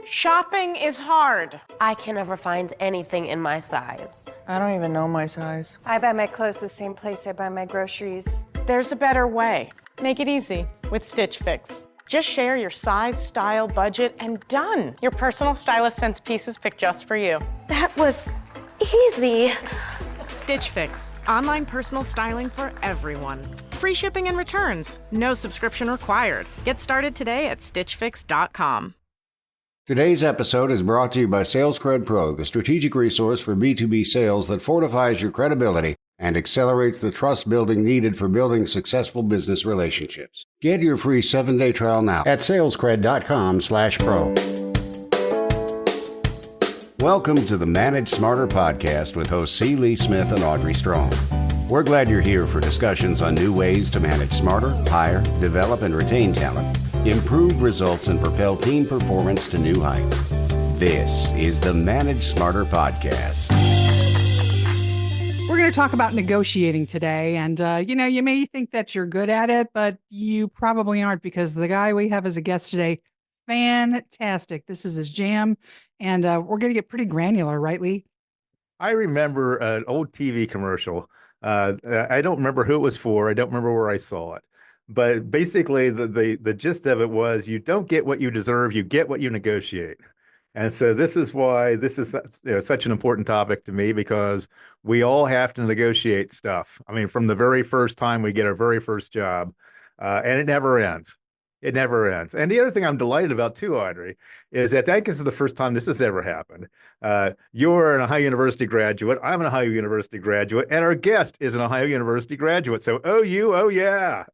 Shopping is hard. I can never find anything in my size. I don't even know my size. I buy my clothes the same place I buy my groceries. There's a better way. Make it easy with Stitch Fix. Just share your size, style, budget, and done. Your personal stylist sends pieces picked just for you. That was easy. Stitch Fix. Online personal styling for everyone. Free shipping and returns. No subscription required. Get started today at stitchfix.com. Today's episode is brought to you by SalesCred Pro, the strategic resource for B2B sales that fortifies your credibility and accelerates the trust building needed for building successful business relationships. Get your free 7-day trial now at salescred.com/pro. Welcome to the Manage Smarter podcast with hosts C. Lee Smith and Audrey Strong. We're glad you're here for discussions on new ways to manage smarter, hire, develop, and retain talent, improve results, and propel team performance to new heights. This is the Manage Smarter podcast. We're going to talk about negotiating today. And, you may think that you're good at it, but you probably aren't, because the guy we have as a guest today, fantastic. This is his jam. And we're going to get pretty granular, right, Lee? I remember an old TV commercial. I don't remember who it was for. I don't remember where I saw it. But basically, the gist of it was, you don't get what you deserve, you get what you negotiate. And so this is why this is such an important topic to me, because we all have to negotiate stuff. I mean, from the very first time we get our very first job, and it never ends. It never ends. And the other thing I'm delighted about too, Audrey, is that I think this is the first time this has ever happened. You're an Ohio University graduate. I'm an Ohio University graduate. And our guest is an Ohio University graduate. So OU, oh yeah.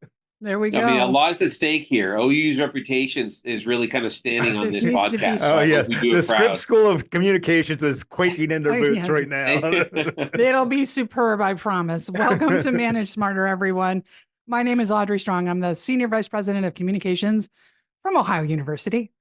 There we go. I mean, a lot is at stake here. OU's reputation is really kind of standing on this podcast. Oh, yes. The Scripps School of Communications is quaking in their boots right now. It'll be superb, I promise. Welcome to Manage Smarter, everyone. My name is Audrey Strong. I'm the Senior Vice President of Communications from Ohio University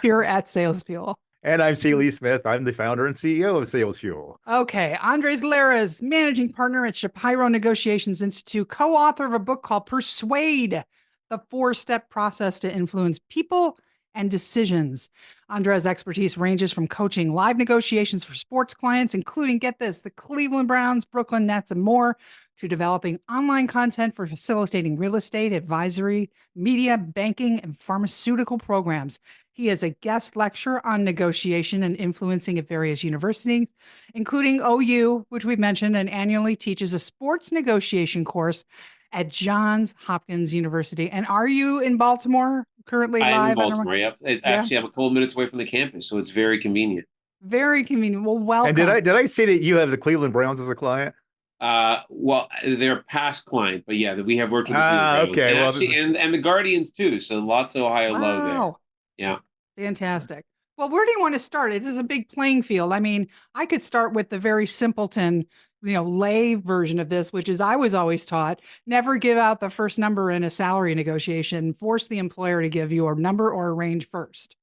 here at Sales Fuel. And I'm C. Lee Smith. I'm the founder and CEO of Sales Fuel. Okay. Andres Lares, managing partner at Shapiro Negotiations Institute, co-author of a book called Persuade, the 4-step process to influence people and decisions. Andres' expertise ranges from coaching live negotiations for sports clients, including, get this, the Cleveland Browns, Brooklyn Nets, and more, to developing online content for facilitating real estate, advisory, media, banking, and pharmaceutical programs. He is a guest lecturer on negotiation and influencing at various universities, including OU, which we've mentioned, and annually teaches a sports negotiation course at Johns Hopkins University. And are you in Baltimore currently live? I'm in Baltimore, yep. Actually, I'm a couple of minutes away from the campus, so it's very convenient. Very convenient. Well, welcome. And did I see that you have the Cleveland Browns as a client? Well, they're a past client, but yeah, we have worked with the Cleveland Browns. Okay. And, actually, and the Guardians too, so lots of Ohio love there. Yeah. Fantastic. Well, where do you want to start? This is a big playing field. I mean, I could start with the very simpleton, lay version of this, which is I was always taught, never give out the first number in a salary negotiation. Force the employer to give you a number or a range first.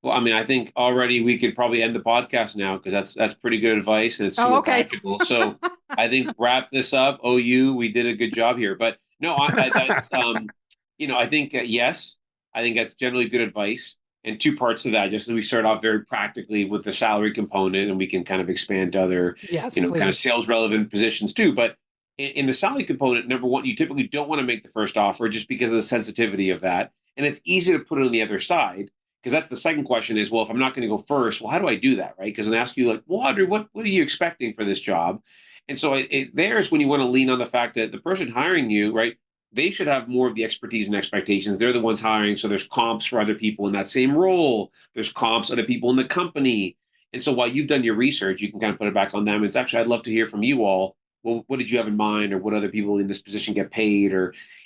Well, I mean, I think already we could probably end the podcast now, because that's pretty good advice and it's super practical. So I think wrap this up. OU, we did a good job here. But no, that's I think yes, I think that's generally good advice. And two parts to that, just so we start off very practically with the salary component, and we can kind of expand to other, kind of sales relevant positions too. But in the salary component, number one, you typically don't want to make the first offer just because of the sensitivity of that. And it's easy to put it on the other side, because that's the second question is, well, if I'm not going to go first, well, how do I do that, right? Because I'm asking you, like, well, Audrey, what are you expecting for this job? And so there's when you want to lean on the fact that the person hiring you, right, they should have more of the expertise and expectations. They're the ones hiring. So there's comps for other people in that same role. There's comps other people in the company. And so while you've done your research, you can kind of put it back on them. It's actually, I'd love to hear from you all. Well, what did you have in mind, or what other people in this position get paid?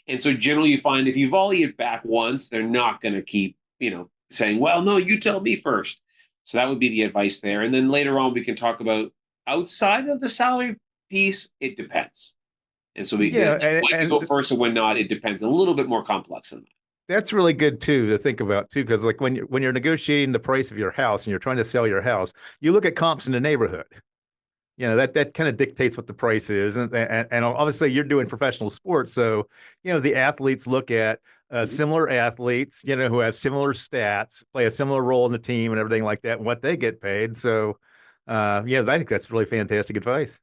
And so generally you find if you volley it back once, they're not going to keep, saying, well, no, you tell me first. So that would be the advice there. And then later on, we can talk about outside of the salary piece, it depends. And so when you go first and when not, it depends. A little bit more complex than that. That's really good too to think about too, because like when you're negotiating the price of your house and you're trying to sell your house, you look at comps in the neighborhood. That kind of dictates what the price is, and obviously you're doing professional sports, so the athletes look at similar athletes, who have similar stats, play a similar role in the team and everything like that, and what they get paid. So, yeah, I think that's really fantastic advice.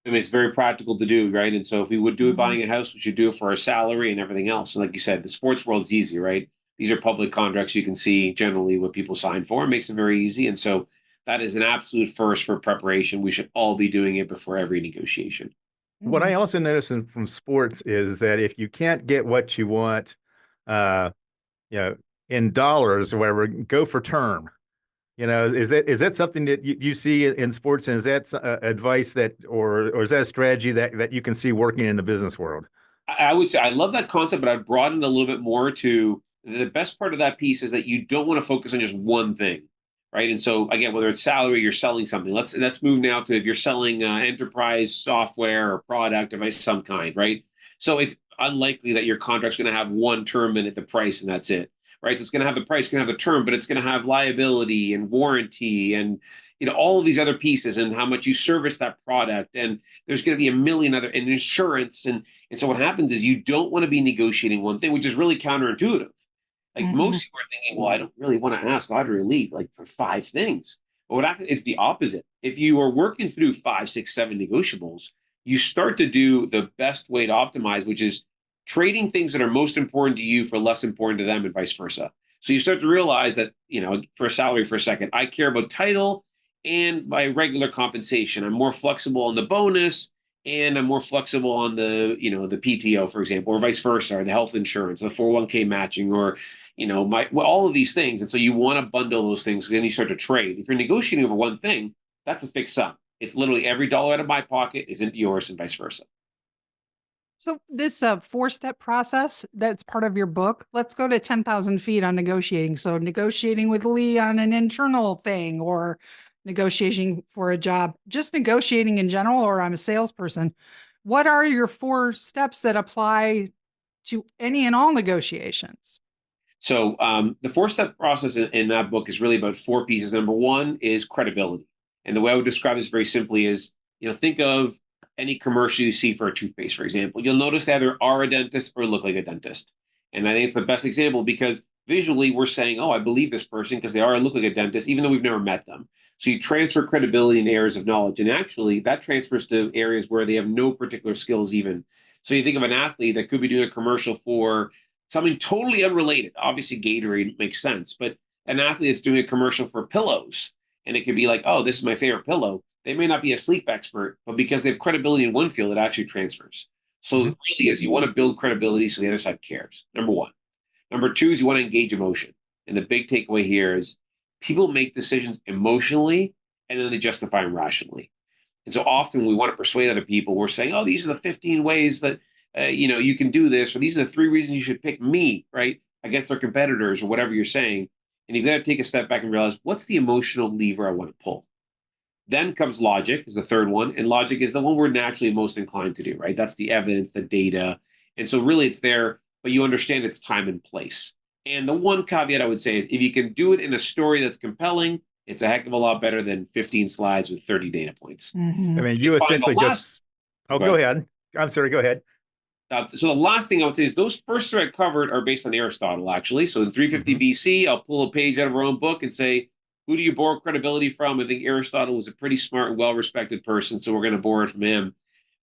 I mean, it's very practical to do, right? And so if we would do it buying a house, we should do it for our salary and everything else. And like you said, the sports world is easy, right? These are public contracts. You can see generally what people sign for. It makes it very easy. And so that is an absolute first for preparation. We should all be doing it before every negotiation. What I also notice from sports is that if you can't get what you want, uh, in dollars or whatever, go for term. Is that something that you see in sports, and is that advice that, or is that a strategy that you can see working in the business world? I would say I love that concept, but I'd broaden it a little bit more to the best part of that piece is that you don't want to focus on just one thing, right? And so again, whether it's salary, you're selling something. Let's move now to if you're selling enterprise software or product of some kind, right? So it's unlikely that your contract's going to have one term in it, the price, and that's it, right? So it's going to have the price, going to have the term, but it's going to have liability and warranty and all of these other pieces and how much you service that product. And there's going to be a million other and insurance. And so what happens is you don't want to be negotiating one thing, which is really counterintuitive. Like most people are thinking, well, I don't really want to ask Audrey to leave like for 5 things. But it's the opposite. If you are working through 5, 6, 7 negotiables, you start to do the best way to optimize, which is trading things that are most important to you for less important to them and vice versa. So you start to realize that, for a salary for a second, I care about title and my regular compensation. I'm more flexible on the bonus and I'm more flexible on the, the PTO, for example, or vice versa, or the health insurance, the 401k matching, or, all of these things. And so you want to bundle those things. Then you start to trade. If you're negotiating over one thing, that's a fixed sum. It's literally every dollar out of my pocket isn't yours and vice versa. So this 4-step process that's part of your book, let's go to 10,000 feet on negotiating. So negotiating with Lee on an internal thing, or negotiating for a job, just negotiating in general, or I'm a salesperson. What are your 4 steps that apply to any and all negotiations? So the 4-step process in that book is really about 4 pieces. Number 1 is credibility. And the way I would describe this very simply is, think of any commercial you see for a toothpaste, for example. You'll notice they either are a dentist or look like a dentist. And I think it's the best example because visually we're saying, oh, I believe this person because they are look like a dentist, even though we've never met them. So you transfer credibility in areas of knowledge. And actually that transfers to areas where they have no particular skills even. So you think of an athlete that could be doing a commercial for something totally unrelated. Obviously Gatorade makes sense, but an athlete that's doing a commercial for pillows, and it could be like, oh, this is my favorite pillow. They may not be a sleep expert, but because they have credibility in one field, it actually transfers. So it really is, you want to build credibility so the other side cares, number 1. Number 2 is you want to engage emotion. And the big takeaway here is people make decisions emotionally and then they justify them rationally. And so often we want to persuade other people. We're saying, oh, these are the 15 ways that, you can do this, or these are the 3 reasons you should pick me, right, against their competitors or whatever you're saying. And you've got to take a step back and realize, what's the emotional lever I want to pull? Then comes logic is the 3rd one. And logic is the one we're naturally most inclined to do, right? That's the evidence, the data. And so really it's there, but you understand its time and place. And the one caveat I would say is if you can do it in a story that's compelling, it's a heck of a lot better than 15 slides with 30 data points. I mean, you essentially just, go ahead. I'm sorry, go ahead. So the last thing I would say is those first 3 I covered are based on Aristotle, actually. So in 350 BC, I'll pull a page out of our own book and say, who do you borrow credibility from? I think Aristotle was a pretty smart and well-respected person, so we're going to borrow it from him.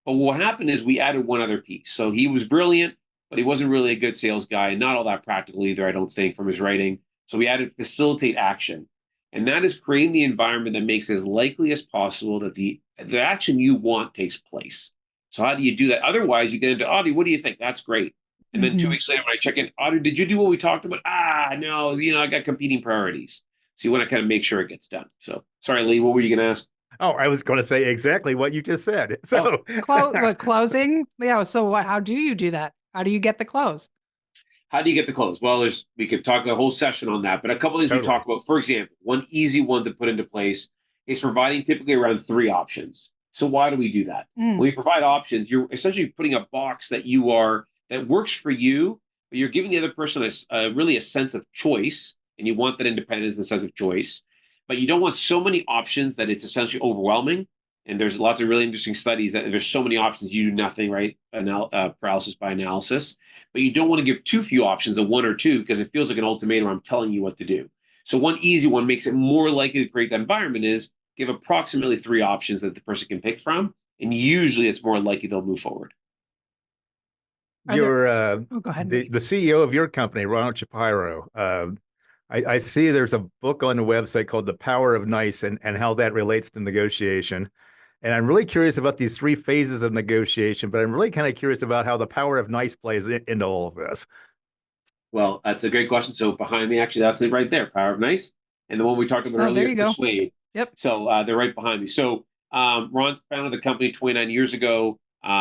But what happened is we added one other piece. So he was brilliant, but he wasn't really a good sales guy, and not all that practical either, I don't think, from his writing. So we added facilitate action. And that is creating the environment that makes it as likely as possible that the action you want takes place. So how do you do that? Otherwise, you get into, Audrey, what do you think? That's great. And then 2 weeks later, when I check in, Audrey, did you do what we talked about? No, I got competing priorities. So you want to kind of make sure it gets done. So sorry, Lee, what were you going to ask? Oh, I was going to say exactly what you just said. So closing. Yeah. So how do you do that? How do you get the close? How do you get the close? Well, we could talk a whole session on that, but a couple of things we talk about. For example, one easy one to put into place is providing typically around 3 options. So why do we do that? When we provide options, you're essentially putting a box that works for you, but you're giving the other person really a sense of choice, and you want that independence and sense of choice, but you don't want so many options that it's essentially overwhelming. And there's lots of really interesting studies that there's so many options, you do nothing, right? Paralysis by analysis. But you don't want to give too few options of one or two because it feels like an ultimatum. I'm telling you what to do. So one easy one makes it more likely to create that environment is give approximately 3 options that the person can pick from. And usually it's more likely they'll move forward. Go ahead. The CEO of your company, Ronald Shapiro. I see there's a book on the website called The Power of Nice and how that relates to negotiation. And I'm really curious about these 3 phases of negotiation, but I'm really kind of curious about how the power of nice plays into all of this. Well, that's a great question. So behind me, actually, that's it right there, Power of Nice. And the one we talked about earlier is Persuade. Yep. So they're right behind me. So Ron founded the company 29 years ago,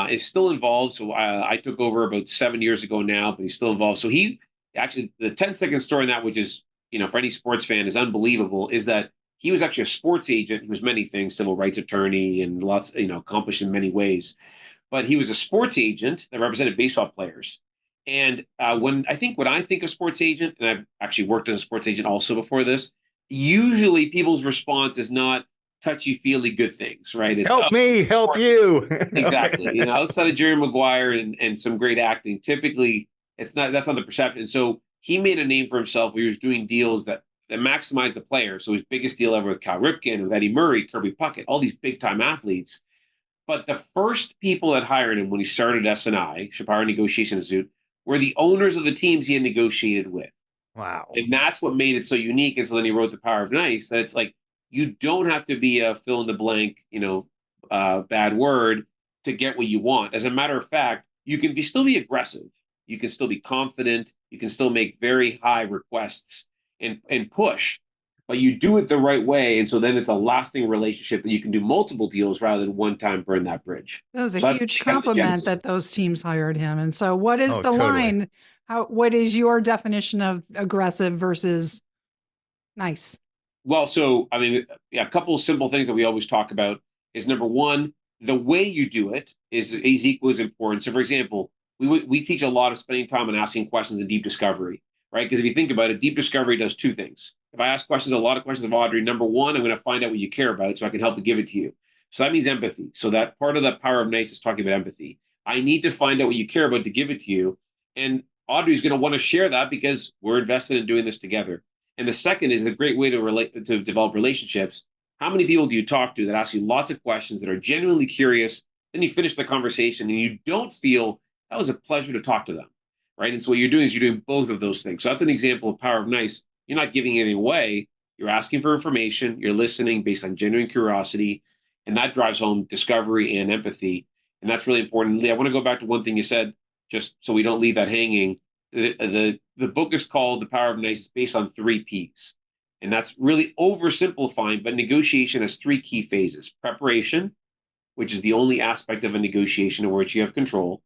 is still involved. So I took over about 7 years ago now, but he's still involved. So he actually, the 10-second story in that, which is, for any sports fan is unbelievable, is that he was actually a sports agent. He was many things, civil rights attorney and lots, accomplished in many ways. But he was a sports agent that represented baseball players. And when I think of sports agent, and I've actually worked as a sports agent also before this, usually people's response is not touchy-feely good things, right? It's help me, help you. Exactly. Outside of Jerry Maguire and some great acting, typically that's not the perception. And so he made a name for himself where he was doing deals that maximized the player. So his biggest deal ever with Cal Ripken, with Eddie Murray, Kirby Puckett, all these big-time athletes. But the first people that hired him when he started SNI, Shapiro Negotiations Institute, were the owners of the teams he had negotiated with. Wow. And that's what made it so unique. And so then he wrote The Power of Nice, that it's like, you don't have to be a fill in the blank, bad word to get what you want. As a matter of fact, you can still be aggressive. You can still be confident. You can still make very high requests and push, but you do it the right way. And so then it's a lasting relationship that you can do multiple deals rather than one time burn that bridge. It was a huge compliment that those teams hired him. And so what is the totally. line? What is your definition of aggressive versus nice? Well, so, a couple of simple things that we always talk about is, number one, the way you do it is equally as important. So, for example, we teach a lot of spending time on asking questions and deep discovery, right? Because if you think about it, deep discovery does 2 things. If I ask a lot of questions of Audrey, number one, I'm going to find out what you care about so I can help to give it to you. So that means empathy. So that part of the Power of Nice is talking about empathy. I need to find out what you care about to give it to you. And Audrey's going to want to share that because we're invested in doing this together. And the second is a great way to develop relationships. How many people do you talk to that ask you lots of questions that are genuinely curious? Then you finish the conversation and you don't feel that was a pleasure to talk to them, right? And so what you're doing is you're doing both of those things. So that's an example of Power of Nice. You're not giving anything away. You're asking for information. You're listening based on genuine curiosity. And that drives home discovery and empathy. And that's really important. Lee, I want to go back to one thing you said, just so we don't leave that hanging. The book is called The Power of Nice. It's based on 3 Ps. And that's really oversimplifying, but negotiation has 3 key phases. Preparation, which is the only aspect of a negotiation in which you have control.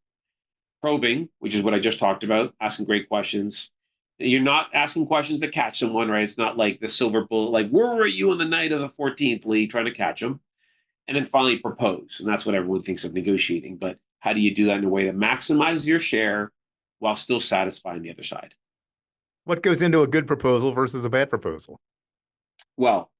Probing, which is what I just talked about, asking great questions. You're not asking questions that catch someone, right? It's not like the silver bullet, like, where were you on the night of the 14th, Lee, trying to catch them? And then finally propose. And that's what everyone thinks of negotiating. But how do you do that in a way that maximizes your share while still satisfying the other side? What goes into a good proposal versus a bad proposal? Well,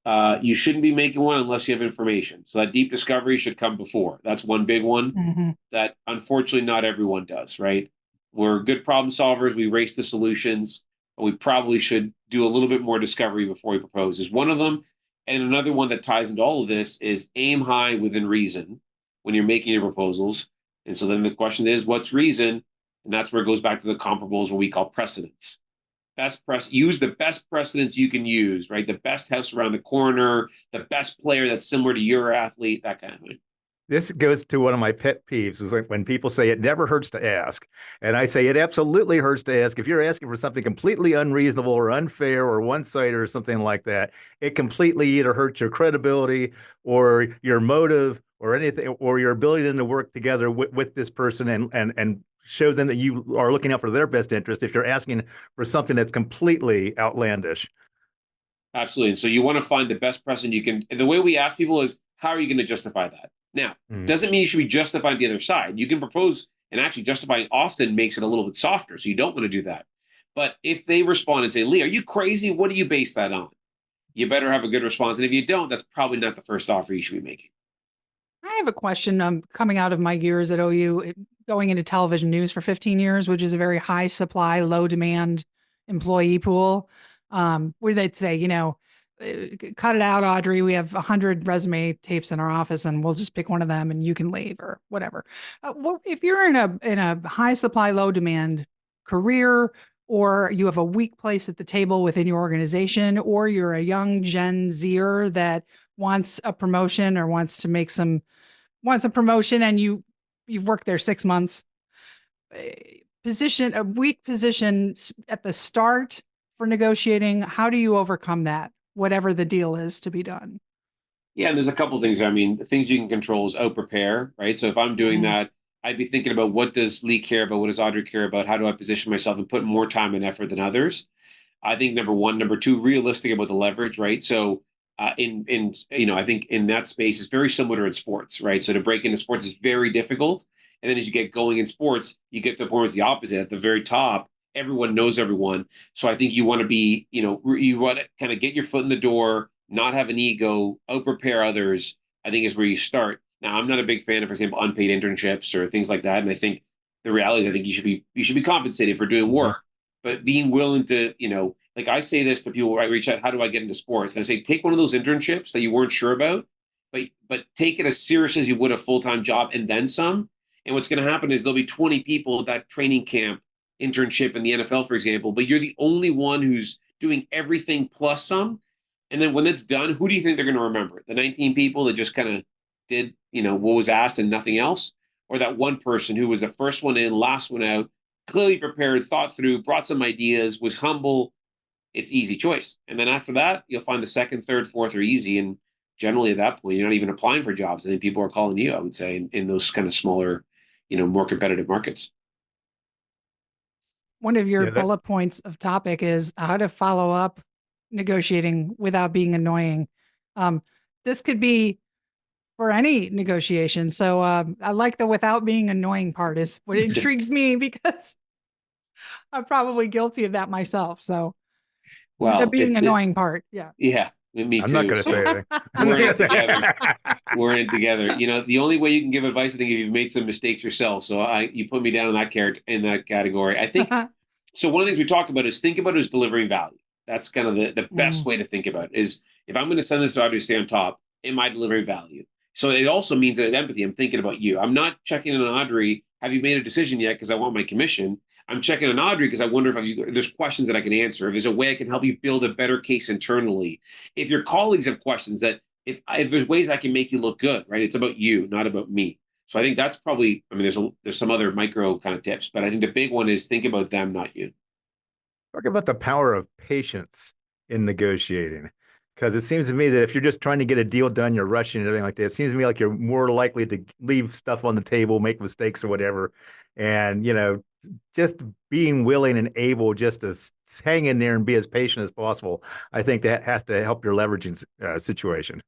you shouldn't be making one unless you have information. So that deep discovery should come before. That's one big one that unfortunately not everyone does, right? We're good problem solvers. We race the solutions, but we probably should do a little bit more discovery before we propose is one of them. And another one that ties into all of this is aim high within reason when you're making your proposals. And so then the question is, what's reason? And that's where it goes back to the comparables, what we call precedents. Use the best precedents you can use, right? The best house around the corner, the best player that's similar to your athlete, that kind of thing. This goes to one of my pet peeves, is like when people say it never hurts to ask. And I say it absolutely hurts to ask. If you're asking for something completely unreasonable or unfair or one-sided or something like that, it completely either hurts your credibility or your motive or anything, or your ability then to work together with this person and show them that you are looking out for their best interest if you're asking for something that's completely outlandish. Absolutely. And so you want to find the best precedent you can. And the way we ask people is, how are you going to justify that? Now, doesn't mean you should be justifying the other side. You can propose, and actually justifying often makes it a little bit softer. So you don't want to do that. But if they respond and say, Lee, are you crazy? What do you base that on? You better have a good response. And if you don't, that's probably not the first offer you should be making. I have a question. Coming out of my years at OU, going into television news for 15 years, which is a very high supply, low demand employee pool, where they'd say, cut it out, Audrey. We have 100 resume tapes in our office, and we'll just pick one of them, and you can leave or whatever. Well, if you're in a high supply, low demand career, or you have a weak place at the table within your organization, or you're a young Gen Zer that wants a promotion or wants a promotion, and you've worked there 6 months, a weak position at the start for negotiating. How do you overcome that, whatever the deal is to be done? Yeah, and there's a couple of things. I mean, the things you can control is out prepare, right? So if I'm doing that, I'd be thinking about what does Lee care about, what does Audrey care about, how do I position myself and put more time and effort than others. I think number one, number two, realistic about the leverage, right? So I think in that space is very similar to in sports, right? So to break into sports is very difficult, and then as you get going in sports, you get to the point where it's the opposite. At the very top, everyone knows everyone. So I think you want to be, you want to kind of get your foot in the door, not have an ego, out prepare others. I think is where you start. Now, I'm not a big fan of, for example, unpaid internships or things like that. And I think the reality is, I think you should be compensated for doing work, but being willing to, like I say this to people, I reach out, how do I get into sports? And I say, take one of those internships that you weren't sure about, but take it as serious as you would a full-time job and then some. And what's going to happen is there'll be 20 people at that training camp internship in the NFL, for example, but you're the only one who's doing everything plus some. And then when it's done, who do you think they're going to remember? The 19 people that just kind of did, what was asked and nothing else? Or that one person who was the first one in, last one out, clearly prepared, thought through, brought some ideas, was humble. It's easy choice. And then after that, you'll find the second, third, fourth are easy. And generally at that point, you're not even applying for jobs. I think people are calling you, I would say, in those kind of smaller, more competitive markets. One of your bullet points of topic is how to follow up negotiating without being annoying. This could be for any negotiation. So I like the without being annoying part is what intrigues me, because I'm probably guilty of that myself. So the being annoying part. Yeah. Yeah. Me too. I'm not going to say anything. We're in it together. We're in it together. The only way you can give advice, I think, if you've made some mistakes yourself. So you put me down in that category. I think. So one of the things we talk about is think about it as delivering value. That's kind of the best way to think about it is, if I'm going to send this to Audrey to stay on top, am I delivering value? So it also means that empathy, I'm thinking about you. I'm not checking in on Audrey, have you made a decision yet because I want my commission? I'm checking on Audrey because I wonder if there's questions that I can answer, if there's a way I can help you build a better case internally. If your colleagues have questions, that if there's ways I can make you look good, right? It's about you, not about me. So I think that's probably, there's some other micro kind of tips, but I think the big one is think about them, not you. Talk about the power of patience in negotiating. Because it seems to me that if you're just trying to get a deal done, you're rushing and everything like that. It seems to me like you're more likely to leave stuff on the table, make mistakes or whatever. And, just being willing and able just to hang in there and be as patient as possible, I think that has to help your leveraging situation.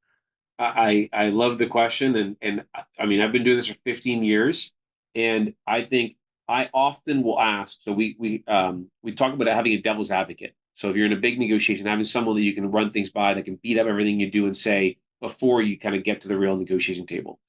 I love the question. And I've been doing this for 15 years. And I think I often will ask, so we talk about having a devil's advocate. So if you're in a big negotiation, having someone that you can run things by, that can beat up everything you do and say before you kind of get to the real negotiation table.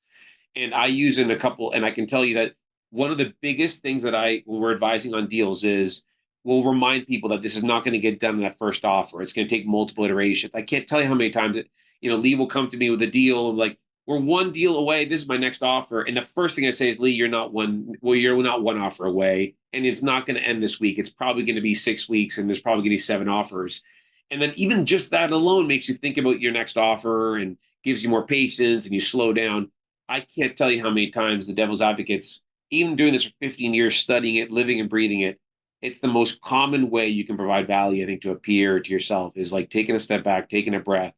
And I use in a couple, and I can tell you that one of the biggest things that when we're advising on deals is we'll remind people that this is not going to get done in that first offer. It's going to take multiple iterations. I can't tell you how many times Lee will come to me with a deal and like, we're one deal away. This is my next offer. And the first thing I say is, Lee, you're not one offer away. And it's not going to end this week. It's probably going to be 6 weeks, and there's probably going to be 7 offers. And then even just that alone makes you think about your next offer and gives you more patience, and you slow down. I can't tell you how many times the devil's advocates, even doing this for 15 years, studying it, living and breathing it, it's the most common way you can provide value, I think, to a peer, to yourself, is like taking a step back, taking a breath,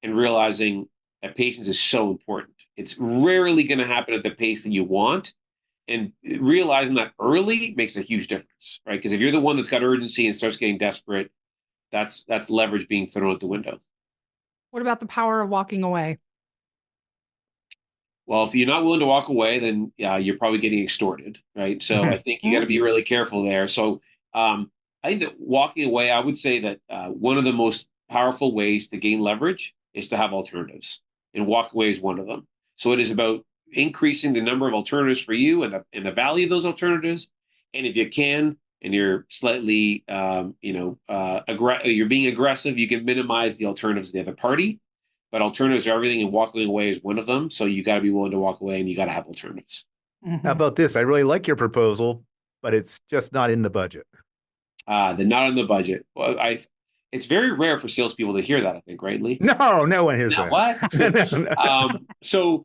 and realizing that patience is so important. It's rarely going to happen at the pace that you want. And realizing that early makes a huge difference, right? Because if you're the one that's got urgency and starts getting desperate, that's leverage being thrown out the window. What about the power of walking away? Well, if you're not willing to walk away, then you're probably getting extorted, right? So I think you got to be really careful there. So I think that walking away, I would say that one of the most powerful ways to gain leverage is to have alternatives. And walk away is one of them. So it is about increasing the number of alternatives for you and the value of those alternatives. And if you can, and you're slightly, you're being aggressive, you can minimize the alternatives of the other party. But alternatives are everything, and walking away is one of them. So you got to be willing to walk away, and you got to have alternatives. How about this? I really like your proposal, but it's just not in the budget. They're not in the budget. Well, it's very rare for salespeople to hear that, I think, right, Lee? No one hears that. What? So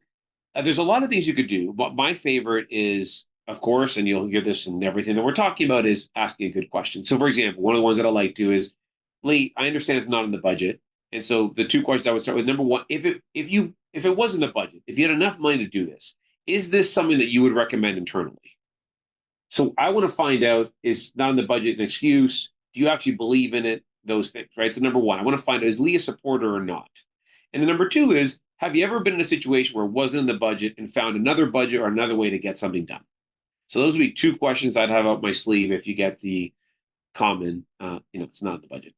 there's a lot of things you could do. But my favorite is, of course, and you'll hear this in everything that we're talking about, is asking a good question. So, for example, one of the ones that I like to is, Lee, I understand it's not in the budget. And so the two questions I would start with, number one, if it was in the budget, if you had enough money to do this, is this something that you would recommend internally? So I want to find out, is not in the budget an excuse? Do you actually believe in it? Those things, right? So number one, I want to find out, is Lee a supporter or not? And then number two is, have you ever been in a situation where it wasn't in the budget and found another budget or another way to get something done? So those would be two questions I'd have up my sleeve if you get the common, it's not in the budget.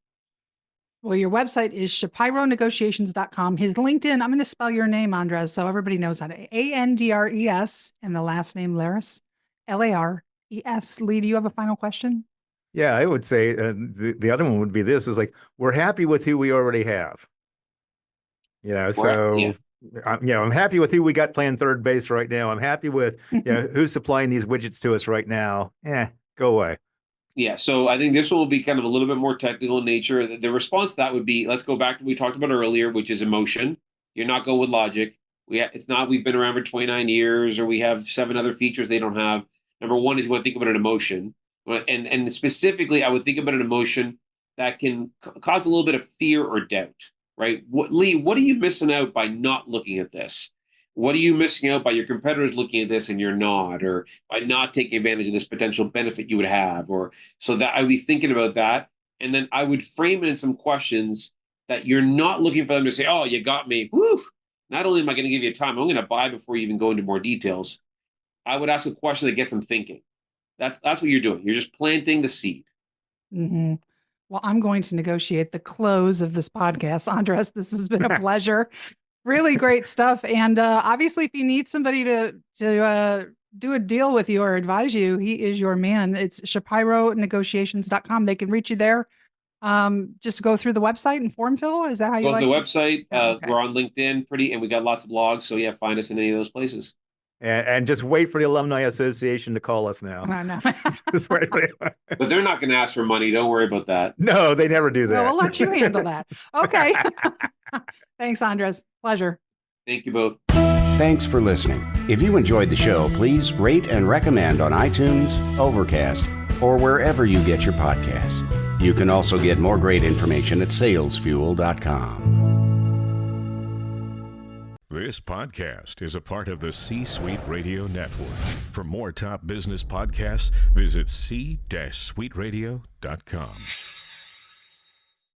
Well, your website is ShapiroNegotiations.com. His LinkedIn, I'm going to spell your name, Andres, so everybody knows how to. Andres, and the last name Lares, Lares. Lee, do you have a final question? Yeah, I would say the other one would be this: is like, we're happy with who we already have. I'm happy with who we got playing third base right now. I'm happy with who's supplying these widgets to us right now. Go away. Yeah, so I think this one will be kind of a little bit more technical in nature. The response to that would be, let's go back to what we talked about earlier, which is emotion. You're not going with logic. It's not we've been around for 29 years or we have 7 other features they don't have. Number one is you want to think about an emotion. And specifically, I would think about an emotion that can cause a little bit of fear or doubt, right? Lee, what are you missing out by not looking at this? What are you missing out by your competitors looking at this and you're not, or by not taking advantage of this potential benefit you would have? Or so that I would be thinking about that. And then I would frame it in some questions that you're not looking for them to say, oh, you got me. Woo! Not only am I going to give you time, I'm going to buy before you even go into more details. I would ask a question that gets them thinking. That's what you're doing. You're just planting the seed. Mm-hmm. Well, I'm going to negotiate the close of this podcast. Andres, this has been a pleasure. Really great stuff. And obviously, if you need somebody to do a deal with you or advise you, he is your man. It's ShapiroNegotiations.com. They can reach you there. Just go through the website and form fill. Is that how you Go like to the to? website. Okay. We're on LinkedIn and we got lots of blogs. So yeah, find us in any of those places. And just wait for the Alumni Association to call us now. No. But they're not going to ask for money. Don't worry about that. No, they never do that. No, we'll let you handle that. Okay. Thanks, Andres. Pleasure. Thank you both. Thanks for listening. If you enjoyed the show, please rate and recommend on iTunes, Overcast, or wherever you get your podcasts. You can also get more great information at salesfuel.com. This podcast is a part of the C-Suite Radio Network. For more top business podcasts, visit c-suiteradio.com.